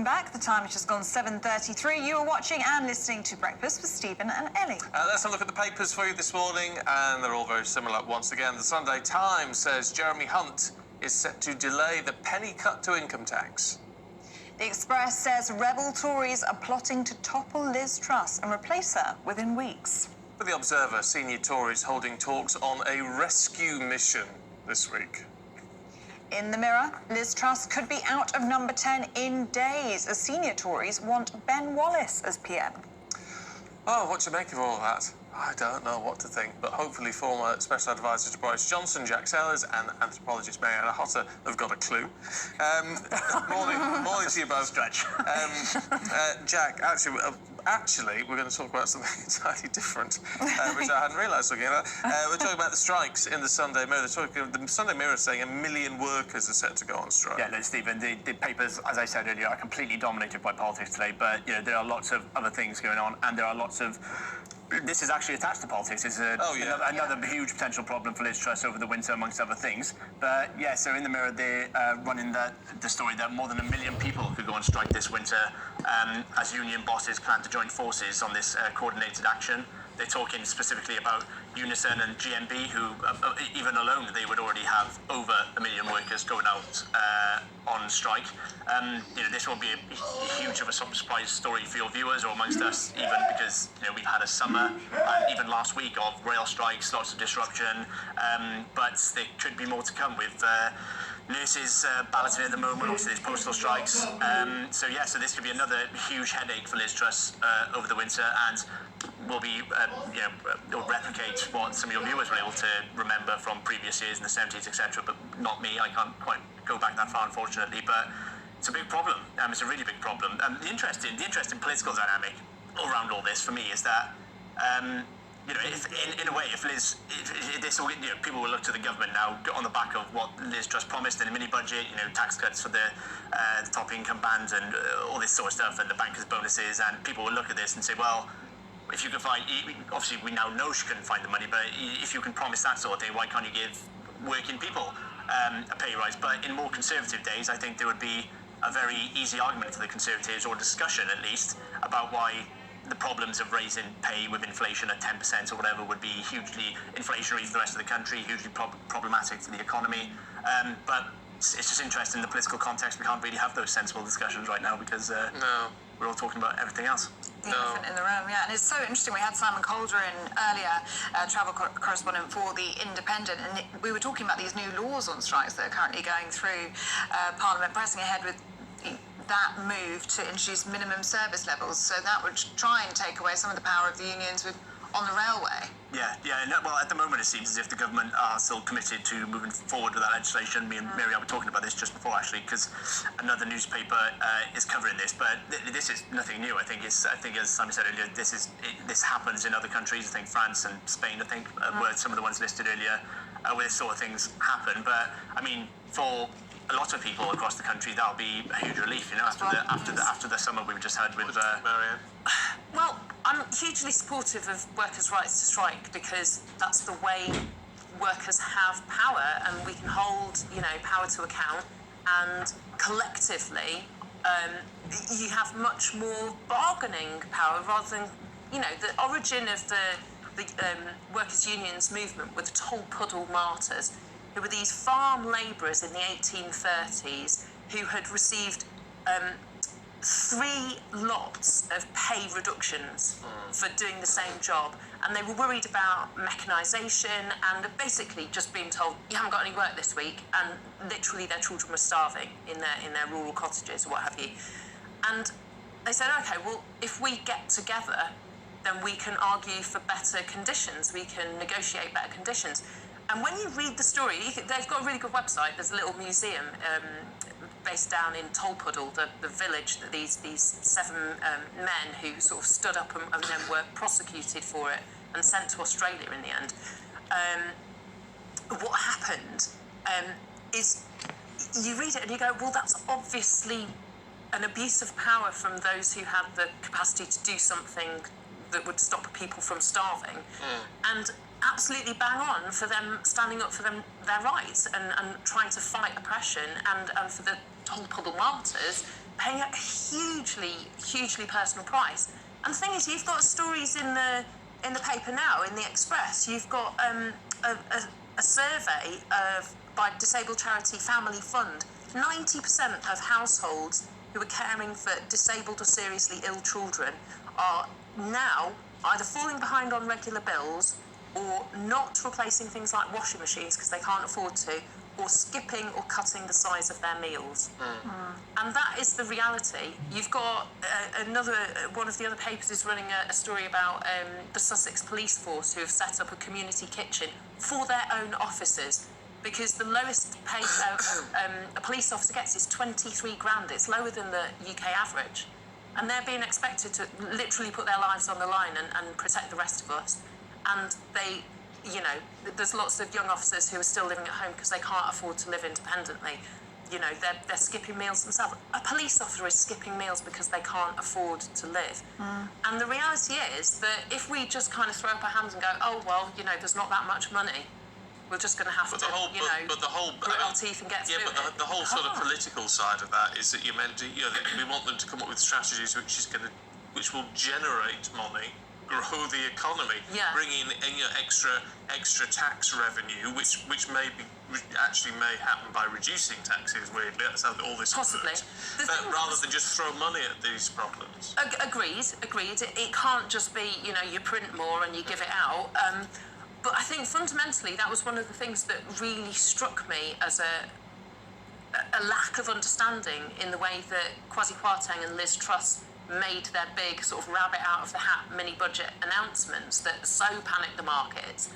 welcome back. The time has just gone 7:33. You are watching and listening to Breakfast with Stephen and Ellie. Let's have a look at the papers for you this morning, and they're all very similar once again. The Sunday Times says Jeremy Hunt is set to delay the penny cut to income tax. The Express says rebel Tories are plotting to topple Liz Truss and replace her within weeks. For the Observer, senior Tories holding talks on a rescue mission this week. In the Mirror, Liz Truss could be out of number 10 in days as senior Tories want Ben Wallace as PM. Oh, what do you make of all that? I don't know what to think, but hopefully former Special Advisor to Boris Johnson, Jack Sellers, and anthropologist Mariana Hotter have got a clue. Morning to you both. Stretch. Jack, actually, we're going to talk about something entirely different, which I hadn't realised looking at that. We're talking about the strikes in the Sunday Mirror. The Sunday Mirror is saying 1 million workers are set to go on strike. Yeah, no, Stephen, the papers, as I said earlier, are completely dominated by politics today, but there are lots of other things going on, and there are lots of... This is actually attached to politics. It's another huge potential problem for Liz Truss over the winter, amongst other things. But yeah, so in the Mirror, they're running the story that more than 1 million people could go on strike this winter as union bosses plan to join forces on this coordinated action. They're talking specifically about Unison and GMB, who, even alone, they would already have over 1 million workers going out on strike. This won't be a huge of a surprise story for your viewers or amongst us, even because we've had a summer, even last week, of rail strikes, lots of disruption, but there could be more to come with nurses balloting at the moment. Obviously, there's postal strikes. So this could be another huge headache for Liz Truss over the winter, and will be, will replicate what some of your viewers were able to remember from previous years in the 70s, etc. But not me. I can't quite go back that far, unfortunately. But it's a big problem. It's a really big problem. The interesting political dynamic around all this for me is that. In a way, if people will look to the government now on the back of what Liz Truss promised in the mini-budget, tax cuts for the top income bands and all this sort of stuff, and the bankers' bonuses, and people will look at this and say, well, if you can find, obviously we now know she couldn't find the money, but if you can promise that sort of thing, why can't you give working people a pay rise? But in more conservative days, I think there would be a very easy argument for the Conservatives, or discussion at least, about why the problems of raising pay with inflation at 10% or whatever would be hugely inflationary for the rest of the country, hugely problematic for the economy. But it's just interesting in the political context. We can't really have those sensible discussions right now because we're all talking about everything else. The elephant in the room, yeah. And it's so interesting. We had Simon Calder in earlier, travel correspondent for The Independent, and we were talking about these new laws on strikes that are currently going through Parliament, pressing ahead with that move to introduce minimum service levels, so that would try and take away some of the power of the unions on the railway. Well, at the moment it seems as if the government are still committed to moving forward with that legislation. Me and Mary were talking about this just before, actually, because another newspaper is covering this, but this is nothing new. I think, as Simon said earlier, this happens in other countries. I think France and Spain, were some of the ones listed earlier, where this sort of things happen. But I mean, for a lot of people across the country, that'll be a huge relief, after the summer we've just had with Marianne. Well, I'm hugely supportive of workers' rights to strike, because that's the way workers have power, and we can hold, power to account, and collectively, you have much more bargaining power rather than, the origin of the workers' unions movement with the Toll Puddle martyrs, who were these farm labourers in the 1830s who had received 3 lots of pay reductions for doing the same job, and they were worried about mechanisation and basically just being told, you haven't got any work this week, and literally their children were starving in their rural cottages or what have you. And they said, okay, well, if we get together, then we can argue for better conditions, we can negotiate better conditions. And when you read the story, they've got a really good website. There's a little museum based down in Tolpuddle, the village that these 7 men who sort of stood up and then were prosecuted for it and sent to Australia in the end. What happened is you read it and you go, well, that's obviously an abuse of power from those who had the capacity to do something that would stop people from starving. And absolutely bang on for them standing up for their rights and trying to fight oppression, and for the Toll Puddle martyrs paying a hugely personal price. And the thing is, you've got stories in the paper now, in the Express. You've got a survey by disabled charity Family Fund. 90% of households who are caring for disabled or seriously ill children are now either falling behind on regular bills or not replacing things like washing machines because they can't afford to, or skipping or cutting the size of their meals. And that is the reality. You've got one of the other papers is running a story about the Sussex Police Force who have set up a community kitchen for their own officers, because the lowest pay a police officer gets is 23 grand. It's lower than the UK average. And they're being expected to literally put their lives on the line and protect the rest of us. And they, you know, there's lots of young officers who are still living at home because they can't afford to live independently. You know, they're skipping meals themselves. A police officer is skipping meals because they can't afford to live. And the reality is that if we just kind of throw up our hands and go, oh, well, you know, there's not that much money, we're just going to have to, grit our teeth and get through it. Yeah, but the whole sort of political side of that is that you meant to, you know, we want them to come up with strategies which will generate money, grow the economy, bring in extra tax revenue, which may happen by reducing taxes. Weirdly, that's how all this possibly works. Rather than just throw money at these problems. Agreed. It can't just be, you know, you print more and you give it out. But I think fundamentally that was one of the things that really struck me as a lack of understanding in the way that Kwasi Kwarteng and Liz Truss made their big sort of rabbit out of the hat mini budget announcements that so panicked the markets.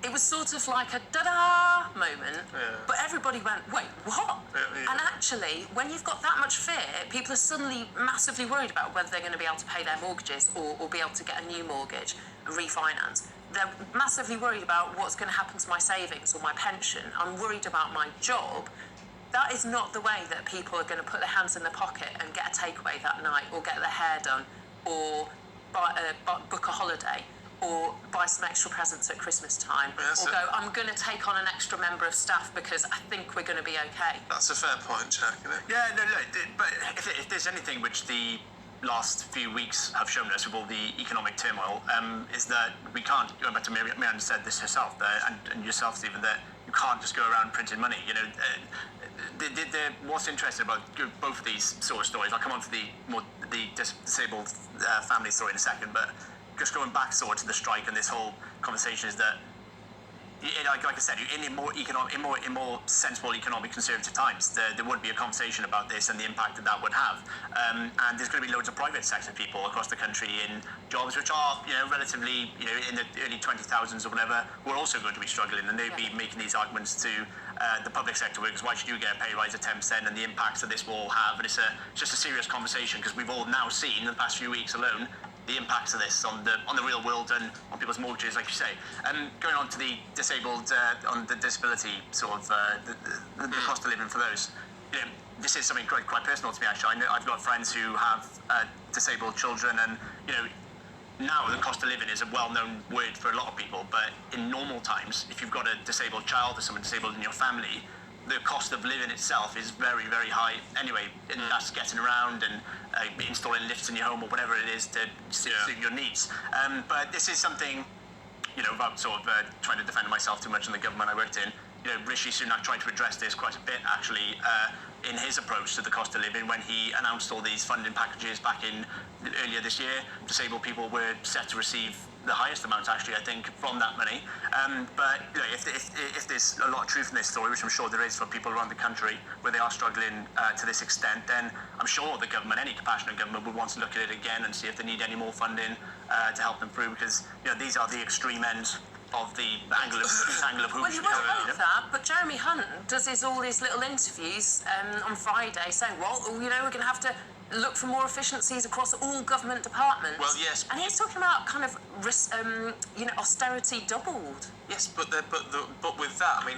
It was sort of like a da-da moment, but everybody went, wait, what? And actually, when you've got that much fear, people are suddenly massively worried about whether they're going to be able to pay their mortgages or be able to get a new mortgage and refinance. They're massively worried about what's going to happen to my savings or my pension. I'm worried about my job. That is not the way that people are going to put their hands in their pocket and get a takeaway that night, or get their hair done, or book a holiday, or buy some extra presents at Christmas time, or go, I'm going to take on an extra member of staff because I think we're going to be okay. That's a fair point, Jack, isn't it? Yeah, no, but if there's anything which the last few weeks have shown us with all the economic turmoil, is that we can't, going back to Miriam said this herself, and yourself, Stephen, that you can't just go around printing money. You know, what's interesting about both of these sort of stories, I'll come on to the disabled family story in a second, but just going back sort of to the strike and this whole conversation is that, like I said, in more sensible economic conservative times, there would be a conversation about this and the impact that would have. And there's going to be loads of private sector people across the country in jobs which are, you know, relatively, you know, in the early 20,000s or whatever, who are also going to be struggling, and they'd be making these arguments to the public sector workers. Why should you get a pay rise of 10%, and the impacts that this will have? And it's just a serious conversation, because we've all now seen in the past few weeks alone the impacts of this on the real world and on people's mortgages, like you say. Going on to the disabled, on the disability sort of the cost of living for those. You know, this is something quite personal to me, actually. I know I've got friends who have disabled children, and you know, now the cost of living is a well-known word for a lot of people. But in normal times, if you've got a disabled child or someone disabled in your family, the cost of living itself is very, very high anyway, and that's getting around and installing lifts in your home or whatever it is to suit your needs. But this is something, you know, without sort of trying to defend myself too much in the government I worked in, you know, Rishi Sunak tried to address this quite a bit, actually, in his approach to the cost of living when he announced all these funding packages back in earlier this year. Disabled people were set to receive the highest amount, actually, I think, from that money. But you know, if there's a lot of truth in this story, which I'm sure there is for people around the country where they are struggling to this extent, then I'm sure the government, any compassionate government, would want to look at it again and see if they need any more funding to help them through, because you know, these are the extreme ends of the angle of who well, you would hope that, but Jeremy Hunt does all these little interviews on Friday saying, well, you know, we're going to have to look for more efficiencies across all government departments. Well, yes. And he's talking about kind of, you know, austerity doubled. Yes, but with that, I mean,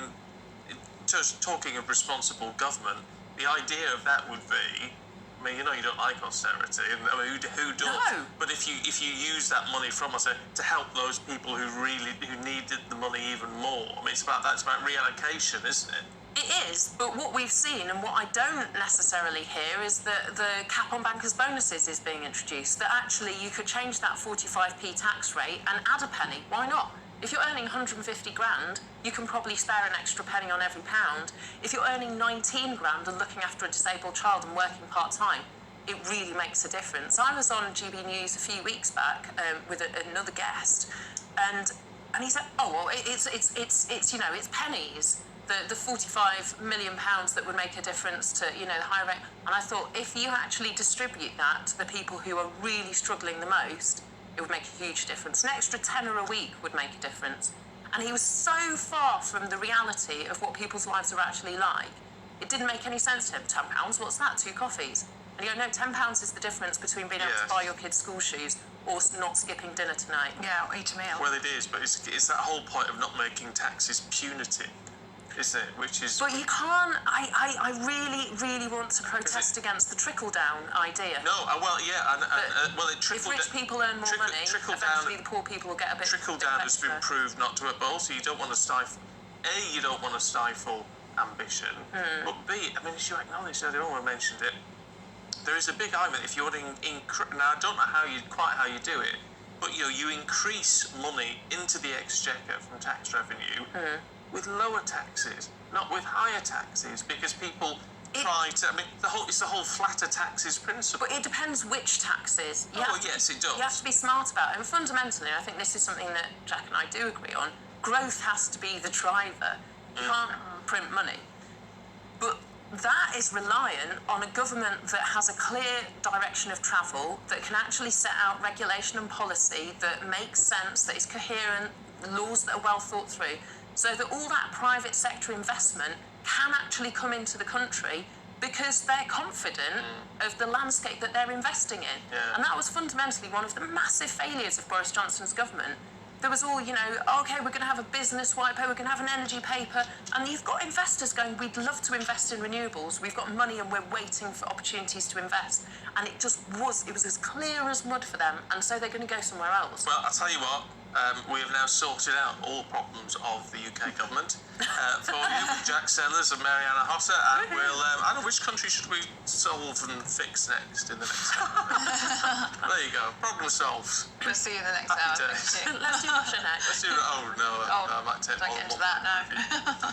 just talking of responsible government, the idea of that would be, I mean, you know, you don't like austerity. I mean, who does? No. But if you use that money from us to help those people who needed the money even more, I mean, it's about reallocation, isn't it? It is, but what we've seen and what I don't necessarily hear is that the cap on bankers' bonuses is being introduced. That actually you could change that 45p tax rate and add a penny. Why not? If you're earning 150 grand, you can probably spare an extra penny on every pound. If you're earning 19 grand and looking after a disabled child and working part-time, it really makes a difference. I was on GBNEWS a few weeks back with another guest, and he said, "Oh, well, it's you know, it's pennies. The 45 million pounds that would make a difference to, you know, the higher rate." And I thought, if you actually distribute that to the people who are really struggling the most, it would make a huge difference. An extra tenner a week would make a difference. And he was so far from the reality of what people's lives are actually like. It didn't make any sense to him. £10, what's that? 2 coffees? And you go, no, £10 is the difference between being able to buy your kids school shoes or not skipping dinner tonight. Yeah, or eat a meal. Well, it is, but it's that whole point of not making taxes punitive, isn't it? Which is... But you can't... I really want to protest against the trickle-down idea. No, well, yeah, well, it if rich people earn more money, eventually the poor people will get a bit... Trickle-down has been proved not to work, but also you don't want to stifle... A, you don't want to stifle ambition, but B, I mean, as you acknowledged earlier on when I mentioned it, there is a big argument if you're now I don't know how you do it, but you increase money into the exchequer from tax revenue with lower taxes, not with higher taxes, because people try to. I mean, it's the whole flatter taxes principle. But it depends which taxes. Yes, it does. You have to be smart about it. And fundamentally, I think this is something that Jack and I do agree on. Growth has to be the driver. You can't print money. But that is reliant on a government that has a clear direction of travel, that can actually set out regulation and policy that makes sense, that is coherent, laws that are well thought through, so that all that private sector investment can actually come into the country because they're confident of the landscape that they're investing in. Yeah. And that was fundamentally one of the massive failures of Boris Johnson's government. There was all, okay, we're going to have a business white paper, we're going to have an energy paper, and you've got investors going, we'd love to invest in renewables, we've got money and we're waiting for opportunities to invest. And it was as clear as mud for them, and so they're going to go somewhere else. Well, I'll tell you what, we have now sorted out all problems of the UK government for you with Jack Sellers and Mariana Hossa, and we'll, I don't know, which country should we solve and fix next in the next hour? There you go, problem solved. We'll see you in the next Happy hour. days. Let's do Russia next. Let's do, I might take Don't get into that now.